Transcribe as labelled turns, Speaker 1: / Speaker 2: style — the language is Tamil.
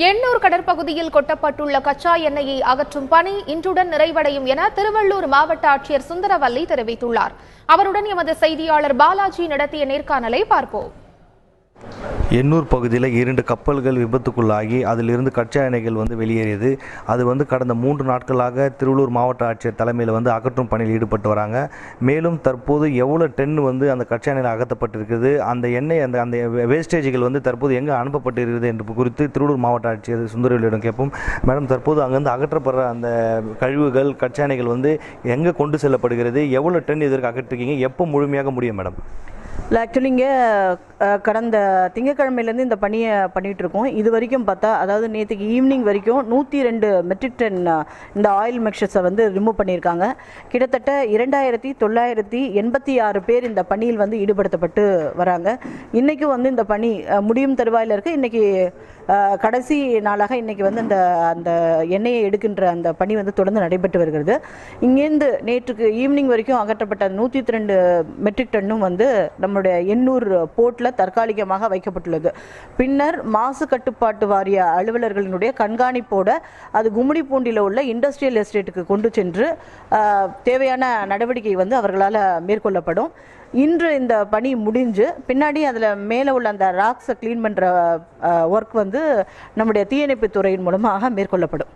Speaker 1: எண்ணூர் கடற்பகுதியில் கொட்டப்பட்டுள்ள கச்சா எண்ணெயை அகற்றும் பணி இன்றுடன் நிறைவடையும் என திருவள்ளூர் மாவட்ட ஆட்சியர் சுந்தரவல்லி தெரிவித்துள்ளார். அவருடன் எமது செய்தியாளர் பாலாஜி நடத்திய நேர்காணலை பார்ப்போம்.
Speaker 2: எண்ணூர் பகுதியில் 2 கப்பல்கள் விபத்துக்குள்ளாகி அதிலிருந்து கச்சா எண்ணெய்கள் வெளியேறியது. அது கடந்த 3 நாட்களாக திருவள்ளூர் மாவட்ட ஆட்சியர் தலைமையில் அகற்றும் பணியில் ஈடுபட்டு வராங்க. மேலும் தற்போது எவ்வளோ டன் அந்த கச்சா எண்ணெயில் அகற்றப்பட்டிருக்கிறது, அந்த எண்ணெய் அந்த வேஸ்டேஜ்கள் தற்போது எங்கே அனுப்பப்பட்டிருக்கிறது என்று குறித்து திருவள்ளூர் மாவட்ட ஆட்சியர் சுந்தரவல்லியிடம் கேட்போம். மேடம், தற்போது அங்கேருந்து அகற்றப்படுற அந்த கழிவுகள் கச்சா எண்ணெய்கள் எங்கே கொண்டு செல்லப்படுகிறது, எவ்வளோ டன் இதற்கு அகற்றிருக்கீங்க, எப்போ முழுமையாக முடியும் மேடம்?
Speaker 3: ஆக்சுவலி இங்கே கடந்த திங்கட்கிழமையிலேருந்து இந்த பணியை பண்ணிகிட்டு இருக்கோம். இது வரைக்கும் பார்த்தா, அதாவது நேற்றுக்கு ஈவினிங் வரைக்கும் 102 மெட்ரிக் டன் இந்த ஆயில் மிக்சர்ஸை ரிமூவ் பண்ணியிருக்காங்க. கிட்டத்தட்ட 2986 பேர் இந்த பணியில் ஈடுபடுத்தப்பட்டு வராங்க. இன்றைக்கும் இந்த பணி முடியும் தருவாயில் இருக்குது. இன்றைக்கி கடைசி நாளாக இன்றைக்கி அந்த எண்ணெயை எடுக்கின்ற அந்த பணி தொடர்ந்து நடைபெற்று வருகிறது. இங்கேருந்து நேற்றுக்கு ஈவினிங் வரைக்கும் அகற்றப்பட்ட 102 மெட்ரிக் டன்னும் நம்மளுடைய எண்ணூர் போர்ட்டில் தற்காலிகமாக வைக்கப்பட்டுள்ளது. பின்னர் மாசு கட்டுப்பாட்டு வாரிய அலுவலர்களினுடைய கண்காணிப்போட அது கும்மிடிப்பூண்டியில் உள்ள இண்டஸ்ட்ரியல் எஸ்டேட்டுக்கு கொண்டு சென்று தேவையான நடவடிக்கை அவர்களால் மேற்கொள்ளப்படும். இன்று இந்த பணி முடிஞ்சு பின்னாடி அதில் மேலே உள்ள அந்த ராக்ஸை க்ளீன் பண்ணுற ஒர்க் நம்முடைய தீயணைப்பு துறையின் மூலமாக மேற்கொள்ளப்படும்.